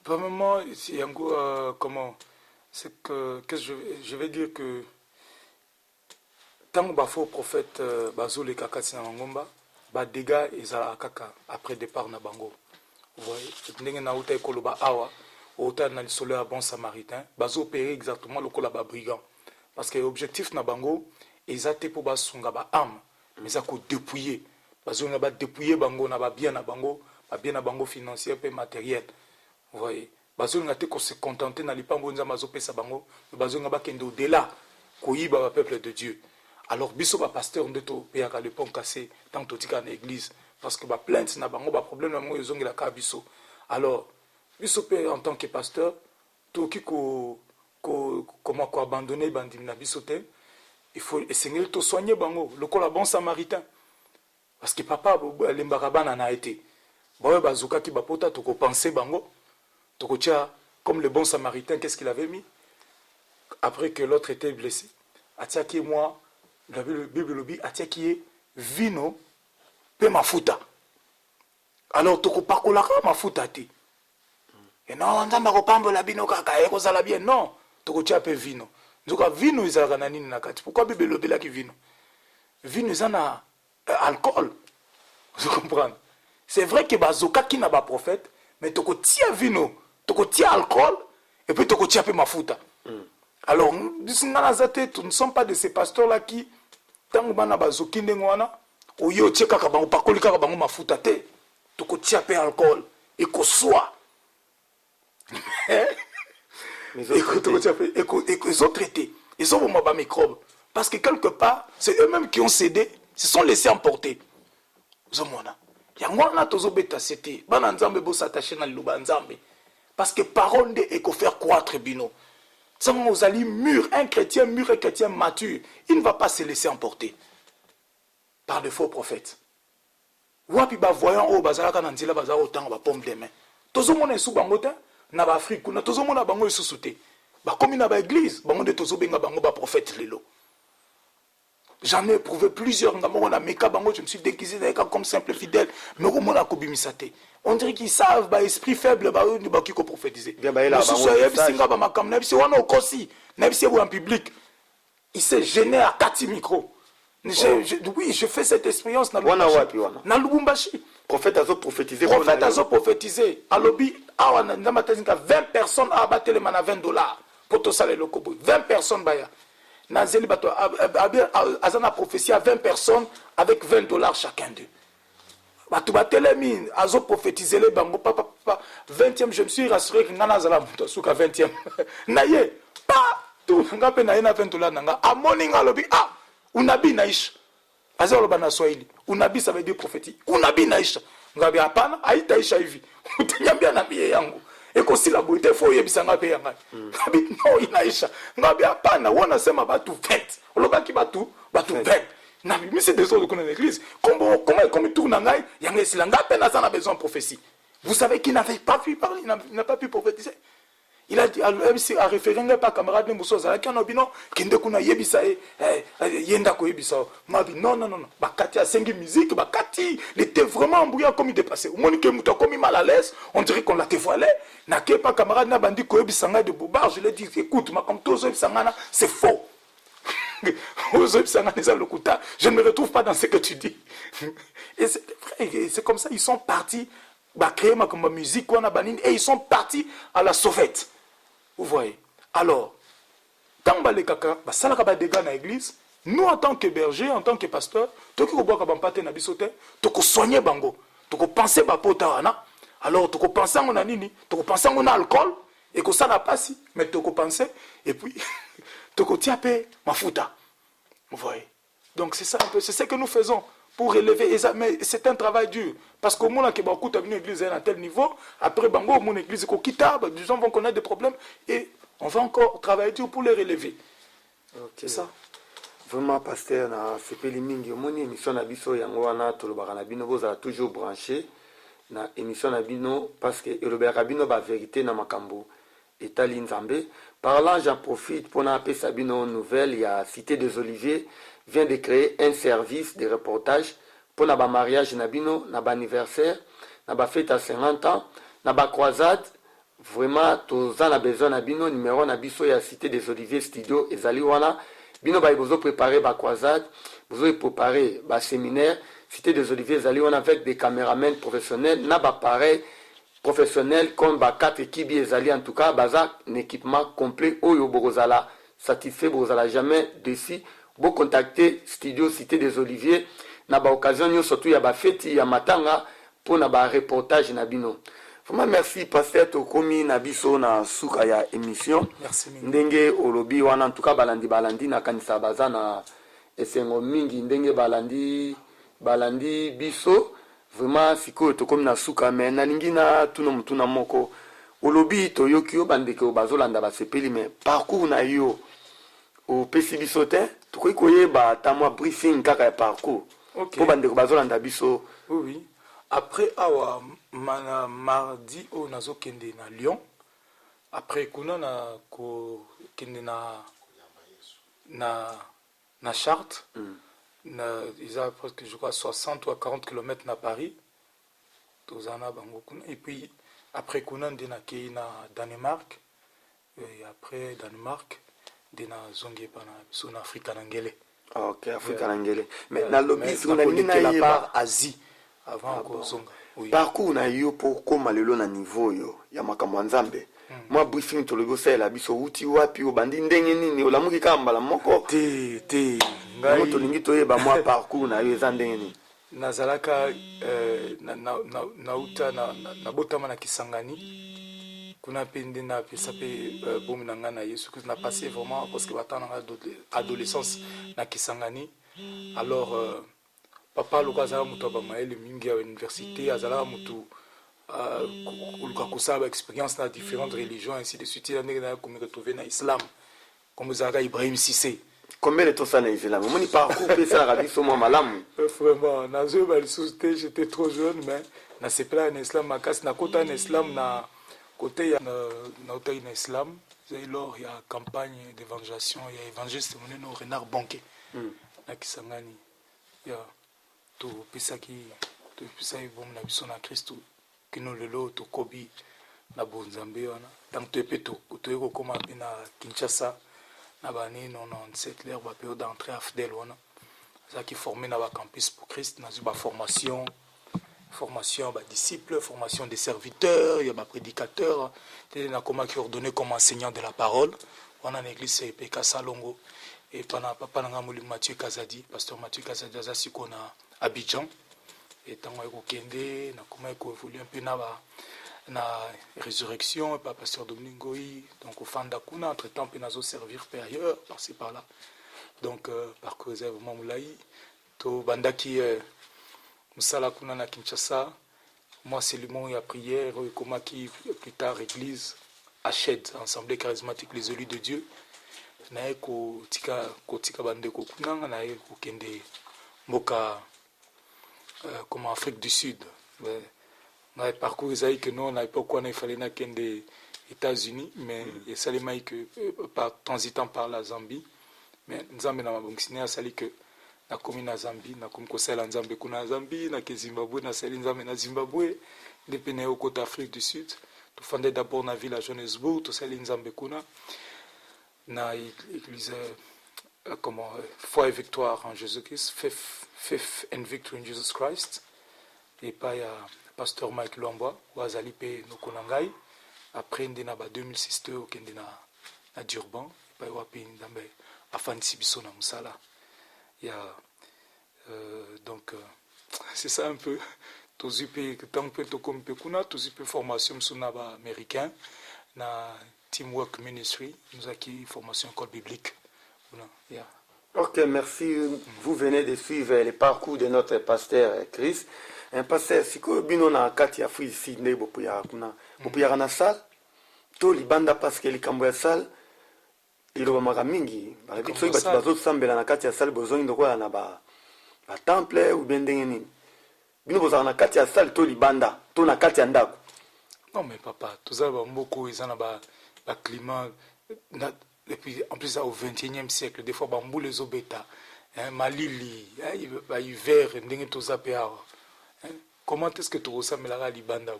premièrement, Yango, comment c'est que je vais dire que tant que bafo prophète bazo le kakati na ngomba ba dégâts ezala kaka après départ na bango. Vous voyez, ndenge na uta ekoloba awa ota na lisolo ya bon samaritain bazo opérer exactement le kola ba brigand parce que objectif na bango ezate pour basunga ba âme mais ça ko dépouiller bazo na ba dépouiller bango na ba bien na bango financier et matériel. Vous voyez, bazo na te ko se contenter na lipango nza mazo pesa bango bazo na ba kende au delà ko yiba ba peuple de Dieu. Alors biso ba pasteur ndeto pe aka le pont cassé tant totika na église parce que ba plainte na bango ba problème na mo ezongela ka biso. Alors biso pe en tant que pasteur toki ko abandonner bandimi na biso te, il faut essayer de soigner bango le col bon samaritain parce que papa lembarabana na été boye bazuka ki bapota toko penser bango toko tia comme le bon samaritain qu'est-ce qu'il avait mis après que l'autre était blessé atiaki moi la Bible lobi atiaki vino pe mafuta alors toko pakola ka mafuta te et non nzamba ko pambola bino kaka eko sala bien non toko tia pe vino nzoka vino izalaka na nini na kati pourquoi Bible lobi la ki vino ezana alcool vous comprenez c'est vrai que bazoka ki na ba prophète mais toko tia vino toko tia alcool et puis toko tia pe mafuta alors nous ne sommes pas de ces pasteurs là qui tango bana bazoki ndenge wana oyo tia kaka bango pakoli kaka bango mafuta te toko tia pe alcool et ko soa ils ont traité ils ont vraiment microbes parce que quelque part c'est eux-mêmes qui ont cédé se sont laissés emporter zomona yango na tozobeta c'était bana nzambe bo s'attacher na liloba nzambe parce que parole de eko faire croître bino ça vous allez mûr un chrétien mûr et chrétien mature il ne va pas se laisser emporter par de faux prophètes wapi ba voyant o bazalaka na nzela bazala otanga ba pomme de main tozomona esu bango te na ba Afrique na tozomona bango esusu te ba komi na ba église bango de tozobenga bango ba prophète lelo. J'en ai éprouvé plusieurs. Je me suis déguisé comme simple fidèle. Mais au moins, on dirait qu'ils savent, bah, esprit faible, bah, ils vont prophétiser. En public. Il s'est gêné à 4 micros. Oui, je fais cette expérience dans Lubumbashi. Prophète a prophétisé. Prophète a prophétisé. À lobby, 20 personnes à abattre les mains à $20 pour tout ça les locaux. 20 personnes, bah, Nazeli bato azana prophétie à 20 personnes avec $20 chacun d'eux. Bato batelemi azo prophétiser les bango papa 20e je me suis rassuré que ngana zala muto suka 20e. Naye pa tout ngape na ina $20 nanga amoni ngalobi unabi naisha. Azalo bana Swahili. Unabi ça veut dire prophétie. Unabi naisha. Ngabi hapana haitaisha hivi. Utanyambia nabii yangu. Eko sila boite fo yebisanga pe yanga. Ngabi no inaisha. Ngabi hapana wana sema batu 20. Olobaki batu 20. Mais c'est des ordres qu'on a dans l'église. Comment il tourne en aïe, il y a un silanga, peine à besoin de prophétie. Vous savez qu'il n'avait pas pu parler, il n'a pas pu prophétiser. Il a dit à référent pas camarade de Mousso Zalaki en obino kende kuna yebisa yenda ko yebisa mabi non bakati a sengi musique bakati il était vraiment embrouillé comme il dépassait au monique muto comme mal à l'aise on dirait qu'on l'a dévoilé na ke pas camarade na bandi ko yebisa nga de Bobar je lui ai dit écoute ma comme tozo yebisa nga c'est faux je ne me retrouve pas dans ce que tu dis et c'est vrai c'est comme ça ils sont partis créer ma musique et ils sont partis à la sauvette. Vous voyez. Alors, quand les kaka, ça la dégâts dans l'église, nous en tant que berger, en tant que pasteur, tu qui bois kabam paté na bisote, tu ko soigner bango, tu ko penser ba potawana. Alors tu ko penser on a nini, tu ko penser on a alcool et que ça n'a pas si, mais tu ko penser et puis tu ko tiapé mafuta. Vous voyez. Donc c'est ça un peu, c'est ce que nous faisons pour élever, mais c'est un travail dur. Parce qu'au moment où beaucoup une église à un tel niveau, après bango mon église ko kita, des gens vont connaître des problèmes et on va encore travailler dur pour les relever. Okay. C'est ça. Vraiment pasteur na sepeli mingi moni émission na biso yango wana tolobaka na bino bozala toujours branché na émission na bino parce que elobelaka bino ba vérité na makambo etali nzambe. Par là j'en profite pour na apesa bino nouvelle, il y a Cité des Oliviers vient de créer un service de reportage pour na ba mariage na bino, na ba anniversaire, na ba fête à 50 ans, na ba croisade. Vraiment toza na besoin na bino numéro na biso ya Cité des Oliviers studio ezali wana bino ba bozo préparer ba croisade, bozo préparer ba séminaire. Cité des Oliviers ezali wana avec des caméramans professionnels na ba pareil professionnels comme ba 4 équipes ezali en tout cas baza un équipement complet oyo bozala satisfait bozala jamais déçu. Bo contacter studio Cité des Oliviers na ba occasion nyo surtout ya ba fête ya matanga pour na ba reportage na bino. Vraiment merci pasteur Tokomi na biso na suka ya émission. Merci Ndenge olobi wana en tout cas balandi na kanisa baza na esengo mingi ndenge balandi biso vraiment sikoyo Tokomi na suka mais na lingi na tuna mutuna moko olobi toyoki yo bandeke bazolanda basepeli mais parcours na yo au pesi biso te tokoki koyeba ta mwa briefing kaka ya parcours. Okay. Po bandeko bazolanda biso. Oui. Après awa mardi on a kende na Lyon. Après kuna na ko kende na Chartres. Ils ont presque je crois 60 ou 40 km na Paris. Tozana bango kuna et puis après kuna ndena ke na Danemark et après Danemark ndena zonge pana so na Afrika nangele. OK, Afrika nangele. Mais na lobby on a mis la part Asie. Avant oui. Parcours na yo pour koma lelo na niveau yo ya makambo nzambe. Moi briefing to logo sala biso uti wapi obandi ndenge nini olamuki kamba la moko te ngai to lingi to yeba moi parcours na yo za ndenge nini nazalaka na uta na botama na Kisangani kuna pende na pesa pe bomu na ngana Yesu Christ na passé vraiment parce que batana adolescence na Kisangani alors papa lokazala mutu abamaele mingi à l'université azala mutu kusaba expérience dans différentes religions ainsi de suite il a comme retrouvé dans l'islam comme Zara Ibrahim Sissé. Combien de temps ça dans l'islam mon parcours peut ça rabi sur moi malamu vraiment na zo ba susté j'étais trop jeune mais na c'est pas en islam makas na kota en islam na côté na côté en islam c'est lors il y a campagne d'évangélisation il y a évangéliste mon Renard Banquet na Kisangani ya to pisaki bon na biso na Kristo kino lelo to kobi na bonzambe wana tant to epeto to yeko koma na Kinshasa na bani 97 l'air ba période d'entrée AFDEL wana ça qui formé na ba campus pour Christ na ba formation ba disciples formation des serviteurs il y a ba prédicateurs na koma qui ordonné comme enseignant de la parole wana na église CPK Salongo et pendant papa na ngamuli Mathieu Kazadi pasteur Mathieu Kazadi za siko na Abidjan et tant que kende na comment évoluer un peu na résurrection et pas pasteur Domingoi donc au fanda kuna entre temps pe nazo servir ailleurs par-ci par-là donc par cause vraiment moulai to bandaki musala kuna na Kinshasa moi c'est le moment ya prière comment qui plus tard église achète assemblée charismatique les élus de Dieu na ko tika bandeko kuna na ko kende mboka comme Afrique du Sud. On a parcouru ça que nous on n'avait pas quoi il fallait n'aller des États-Unis, mais il fallait que par transitant par la Zambie, mais nous avons na sali que na commune na Zambie, na comme kosala Nzambe kuna Zambie, na ke Zimbabwe na sali Nzambe na Zimbabwe, dépendait au côté Afrique du Sud. Tout fondé d'abord na ville à Johannesburg, tout sali Nzambe kuna na église comment foi et victoire en Jésus-Christ, faith and victory in Jesus Christ. Et pas ya pasteur Mike Luamba wazali pe no konangai. Après ndina ba 2006 to kende na Durban, pa wapi ndambe afanisi biso na musala. Ya donc c'est ça un peu tous peu tant que to comme pe kuna tous peu formation suna ba américain na teamwork ministry nous acquis formation école biblique. Voilà. Yeah. Ok, merci. Vous venez de suivre le parcours de notre pasteur Chris. Un pasteur, si vous avez un kati Afrique ici, vous pouvez aller na salle. To libanda parce que les camboya salle, il y a mara mingi. Par exemple, si vous avez besoin de sambela na kati ya salle, besoin de quoi na ba temple ou bien dengeni. Bino besoin na kati ya salle to libanda, to na kati ya ndako. Non mais papa, tout ça va beaucoup ils en ba climat et puis en plus au 21e siècle des fois bambou les obeta malili hiver ndenge to ça pe awa. Comment est-ce que tu ressembles à la libanda?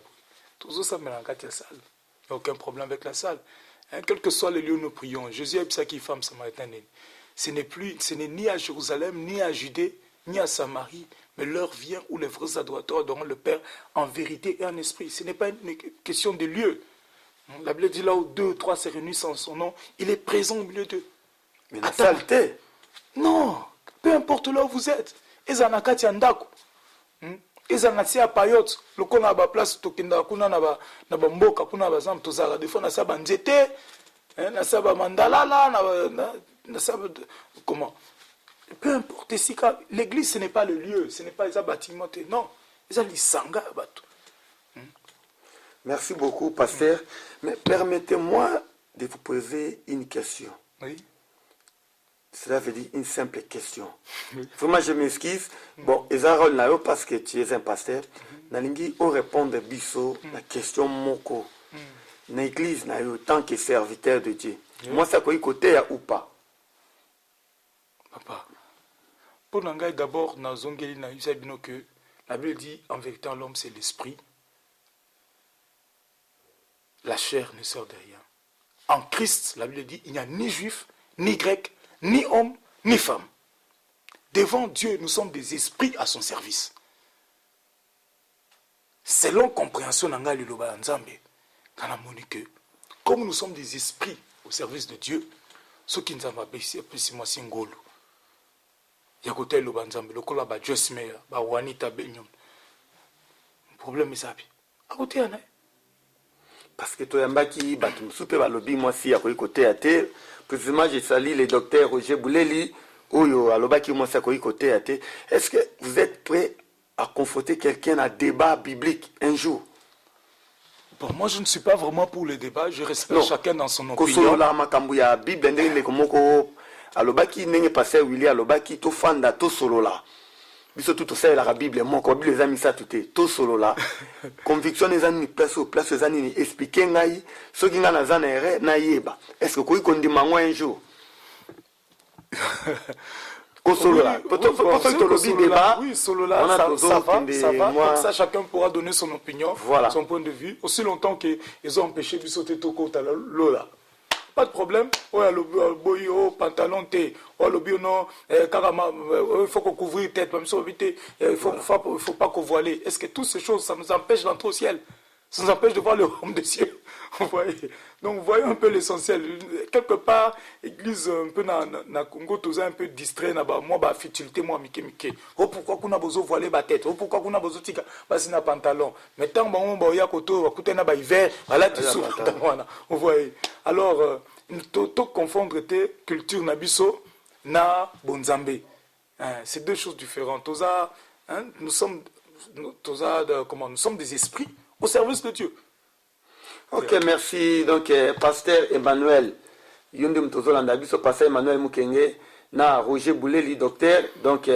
Tu ressembles à la salle. Il n'y a aucun problème avec la salle. Quel que soit le lieu où nous prions, Jésus a dit ça qui femme samaritaine. Ce n'est ni à Jérusalem, ni à Judée, ni à Samarie, mais l'heure vient où les vrais adorateurs adoreront le Père en vérité et en esprit. Ce n'est pas une question de lieu. La Bible dit là où 2 ou 3 se réunissent en son nom, il est présent au milieu d'eux. Mais la saleté? Non, peu importe là où vous êtes. Ezanakati andako. Ezanasi a payote. Le kon a ba place tokinda kuna na ba mboka kuna ba zambe tozala des fois na sa ba nzete, na sa ba mandalala na sa comment? Peu importe ici l'église ce n'est pas le lieu, ce n'est pas les bâtiments non, les lisanga bato. Merci beaucoup, pasteur. Mais permettez-moi de vous poser une question. Oui. Cela veut dire une simple question. Oui. Vraiment, je m'excuse. Bon, Ezarol Nayo, parce que tu es un pasteur, Nalingi, on répondre biso la question moko. L'église Nayo, tant que serviteur de Dieu. Moi, ça quoi côté ou pas? Papa, pour Nangai, d'abord, dans Zongeli Nayo, c'est bien que la Bible dit en vérité, l'homme, c'est l'esprit. La chair ne sert de rien. En Christ, la Bible dit, il n'y a ni juif, ni grec, ni homme, ni femme. Devant Dieu, nous sommes des esprits à son service. Selon compréhension d'Anga Liloba Nzambe, comme nous sommes des esprits au service de Dieu, ceux qui nous ont appelé moi Singolo. Yakote Liloba Nzambe, le kola ba Josmeya, ba Wanita Benyom. Le problème est ça. À côté, il y en a. Parce que toi, Mbaki, tu me soupes à lobby, moi, si, à côté à terre. Précisément, j'ai sali le docteur Roger Bouleli, ou à l'obaki, moi, c'est à côté à terre. Est-ce que vous êtes prêt à confronter quelqu'un à débat biblique un jour? Bon, moi, je ne suis pas vraiment pour le débat, je respecte chacun dans son opinion. Kosolola, makambuya, Bible, ndenge komoko, à l'obaki, n'est passé Willy, à l'obaki, to fanda, to solola. Biso tout ça la Bible mon ko Bible ezami ça tout to solo là conviction ezani place ezani expliquer ngai soki nga na zana ere na yeba est-ce que koi kondima moi un jour ko solo là oui solo là ça va comme ça chacun pourra donner son opinion voilà. Son point de vue aussi longtemps que ils ont empêché de sauter tout côté là. Pas de problème. Ouais, le pantalon T. Ouais, le non. Carrément, il faut qu'on couvre la tête. Même si il faut pas qu'on voile. Est-ce que toutes ces choses, ça nous empêche d'entrer au ciel? Ça nous empêche de voir le royaume des cieux. Vous voyez? Donc, voyons un peu l'essentiel. Quelque part, l'église, un peu, na Congo, tout ça, un peu distrait, moi, bah, futilité, moi, mike. Oh, pourquoi qu'on a besoin de voiler ma tête? Oh, pourquoi qu'on a besoin de tika? Bah, c'est un pantalon. Mais tant que on a koto, écoutez, na, bah, hiver, voilà, tu souffres. Vous voyez? Alors, tout confondre tes cultures nabiso, na bonzambe. C'est deux choses différentes. Nous sommes des esprits au service de Dieu. Ok, merci. Donc, pasteur Emmanuel, Yundum Tozolanda, Biso, pasteur Emmanuel Mukenge, na Roger Bouleli docteur donc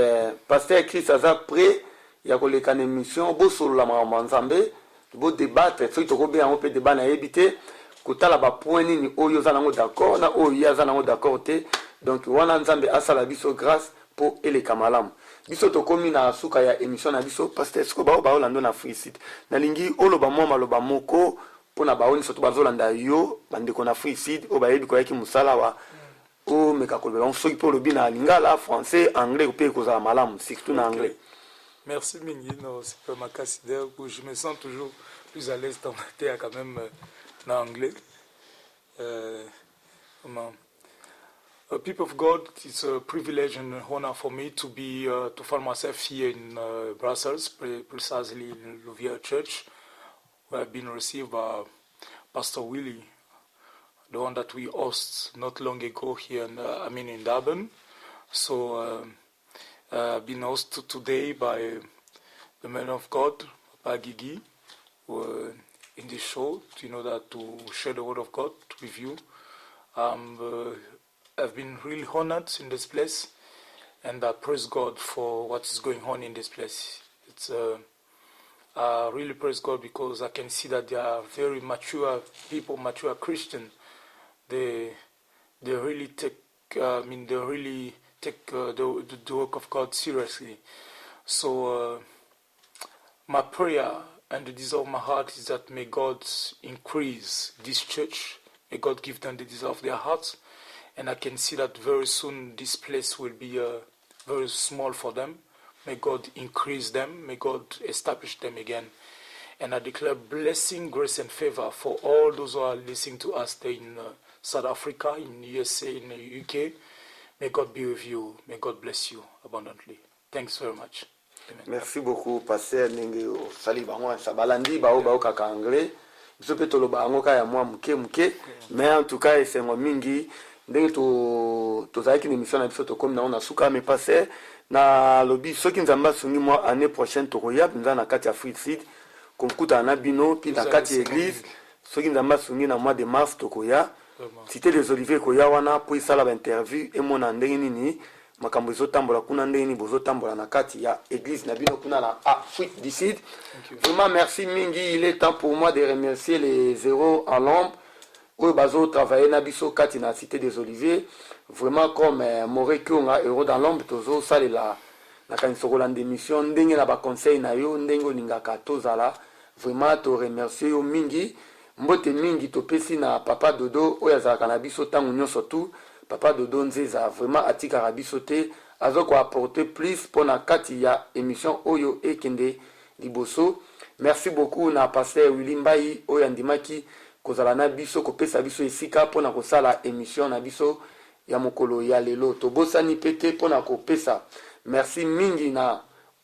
pasteur Chris aza prêt ya koleka na émission bosolola makambo nzambe bo débattre soki tokobe yango pe débat na yebite kotala ba point nini oyo za nango d'accord na oyo ya za nango d'accord te donc wana nzambe asala biso grâce pour eleka malamu biso tokomi na suka ya émission na biso pasteur siko bao baolanda na free site nalingi oloba mwa maloba moko pona baoni surtout bazolanda yo bandeko na free site o bayebi ko yaki musala wa o meka kolobela soki po lobi na lingala français anglais pe kozala malamu surtout na anglais. Merci Mingi, non, c'est pas ma casse d'idée, je me sens toujours plus à l'aise dans ma tête quand même en anglais. People of God, it's a privilege and honor for me to be to find myself here in Brussels, precisely in Louvière Church, where I've been received by Pastor Willie, the one that we host not long ago here in Durban. So I've been hosted today by the man of God, Papa Gigi, in this show, to share the word of God with you. I've been really honored in this place, and I praise God for what is going on in this place. It's I really praise God because I can see that they are very mature people, mature Christians. They really take, the work of God seriously. So my prayer and the desire of my heart is that may God increase this church. May God give them the desire of their hearts. And I can see that very soon this place will be very small for them. May God increase them. May God establish them again. And I declare blessing, grace, and favor for all those who are listening to us there in South Africa, in USA, in the UK. May God be with you. May God bless you abundantly. Thanks very much. Amen. Merci beaucoup, Pasteur Ningi Sali Bango Sabalandi, Bao Kaka Anglais. Biso pe toloba yango ka ya mwa muke, mais en tout cas, c'est un mingi. Ndenge tozalaki na émission na biso tokomi na ona suka me passer na lobby soki nzamba sungi moi année prochaine tokoya nza na kati ya free seed komkuta na bino puis na kati église soki nzamba sungi na mois de mars tokoya cité des oliviers koya wana pour isala ba interview et mona ndenge nini makambo ezotambola kuna ndenge nini bozotambola na kati ya église na bino kuna na free seed. Vraiment merci mingi, il est temps pour moi de remercier les zéros en l'ombre. Où bazo travailler na biso kati na cité des oliviers vraiment comme Moré Kyonga euro dans l'ombre tozo salela na kanisoko d'émission ndenge na ba conseil na yo ndenge ningaka tozala vraiment to remercier yo mingi mbote mingi to pesi na papa Dodo oya za kana biso tangu nyonso tout papa Dodo nzeza vraiment atika biso te azoko apporter plus pour na kati ya émission oyo ekende liboso. Merci beaucoup na pasteur Willy Mbai oya ndimaki kozala na biso kopesa biso esika pona kosala émission na biso ya mokolo ya lelo tobosani pete pona kopesa merci mingi na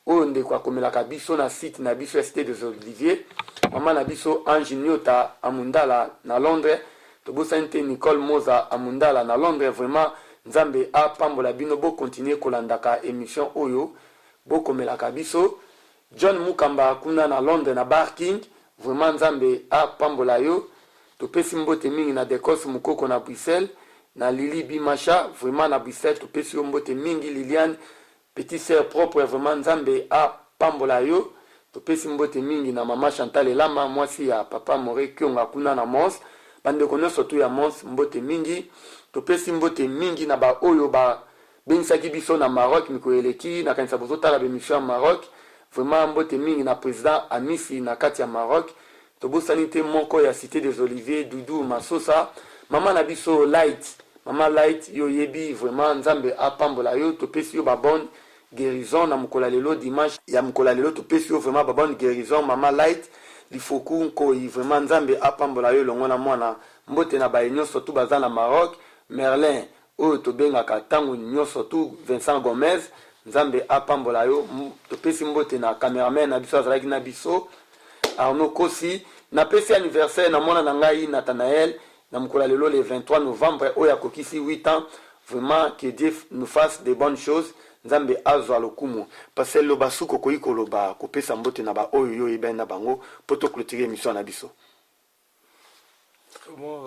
oyo ndeko akomelaka biso na site na biso Cité des Oliviers mama na biso Ange Nyota Amundala na Londres tobosani te Nicole Moza Amundala na Londres vraiment nzambe apambola bino bo continuer kolandaka émission oyo bo komelaka biso John Mukamba kuna na Londres na Bar King vraiment nzambe apambola yo topesi mbote mingi na Dekos Mukoko na Bruxelles na Lili Bimacha vraiment na Bruxelles topesi yo mbote mingi Liliane petite sœur propre vraiment nzambe a pambola yo topesi mbote mingi na mama Chantal Elama mwasi ya papa Moré Kyonga kuna na Mons bande konoso tu ya Mons mbote mingi topesi mbote mingi na ba oyo ba benisaki biso na Maroc mikoeleki na kanisa bozotala bemission ya Maroc vraiment mbote mingi na président Amisi na kati ya Maroc tobosani te moko ya cité des Oliviers Doudou Masosa mama na biso Light mama Light yo yebi vraiment nzambe apambola yo topesi yo ba bonne guérison na mukola lelo dimanche ya mukola lelo topesi yo vraiment ba bonne guérison mama Light lifoku nko vraiment nzambe apambola yo longo na mwana mbote na ba nyonso tu baza na Maroc Merlin oyo tobengaka tango nyonso tu Vincent Gomez nzambe apambola yo topesi mbote na cameraman na biso azalaki na biso Arnaud Kosi na pesi anniversaire na mona na ngai Nathanaël na mkola lelo le 23 novembre oya kokisi 8 ans vraiment que Dieu nous fasse de bonnes choses nzambe azwa lokumu parce que lo basuko koyi koloba kopesa mbote na ba oyo yo ibenda bango poto clôturer émission na biso. Bon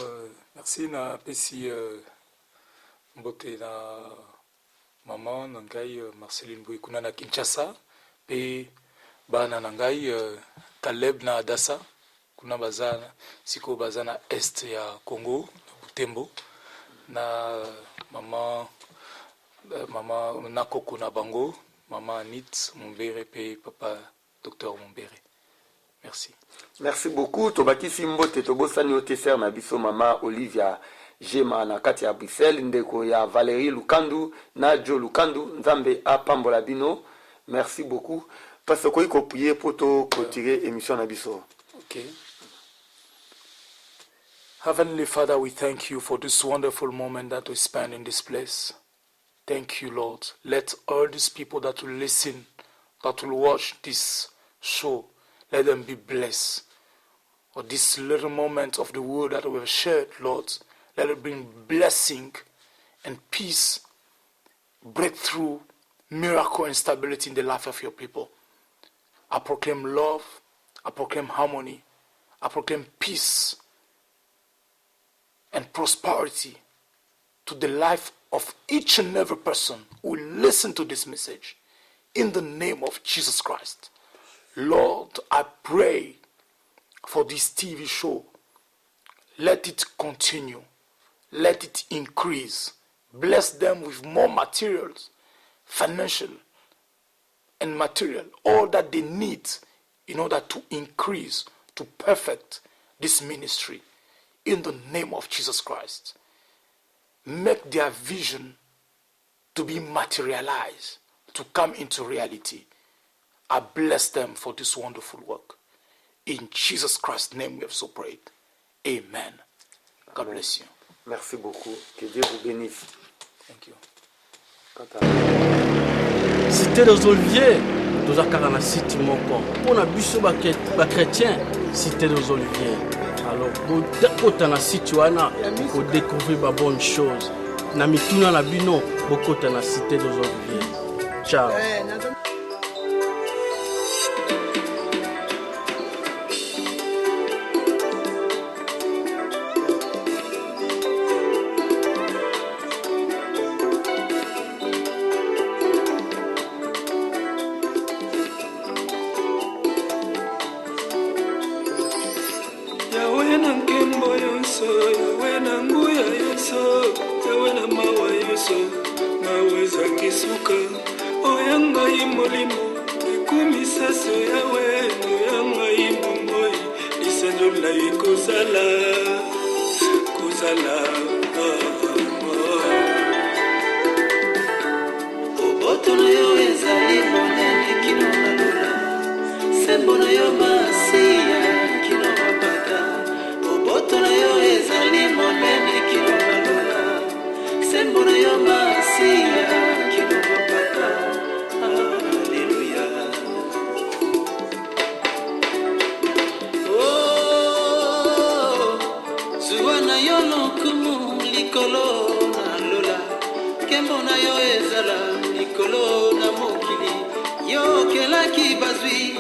merci na pesi mbote na maman na ngai Marceline Boy kuna na Kinshasa pe bana na ngai Caleb na Adassa kuna bazana siko bazana est ya Congo na Butembo na mama nakoko na bango mama Anit Mumbere pe papa docteur Mumbere. Merci. Merci beaucoup. Tobaki Simbote tobosani oteser na biso mama Olivia Jema na kati ya Bruxelles ndeko ya Valérie Lukandu na Joe Lukandu nzambe apambola bino. Merci beaucoup. Parce que ko prier pour to clôturer émission na biso. Okay. Heavenly Father, we thank you for this wonderful moment that we spend in this place. Thank you, Lord. Let all these people that will listen, that will watch this show, let them be blessed. For this little moment of the word that we have shared, Lord, let it bring blessing and peace, breakthrough, miracle and stability in the life of your people. I proclaim love, I proclaim harmony, I proclaim peace and prosperity to the life of each and every person who will listen to this message. In the name of Jesus Christ. Lord, I pray for this TV show. Let it continue. Let it increase. Bless them with more materials, financial and material, all that they need in order to increase, to perfect this ministry. In the name of Jesus Christ. Make their vision to be materialized, to come into reality. I bless them for this wonderful work. In Jesus Christ's name we have so prayed. Amen. God bless you. Merci beaucoup. Que Dieu vous bénisse. Thank you. Cité des Oliviers, nous avons na cité moko. Pour na biso ba chrétien, Cité des Oliviers. Alors, pour na cité wana, pour découvrir ba bonne chose. Na mituna na bino, beaucoup na Cité des Oliviers. Ciao. Yo kelaki bazwi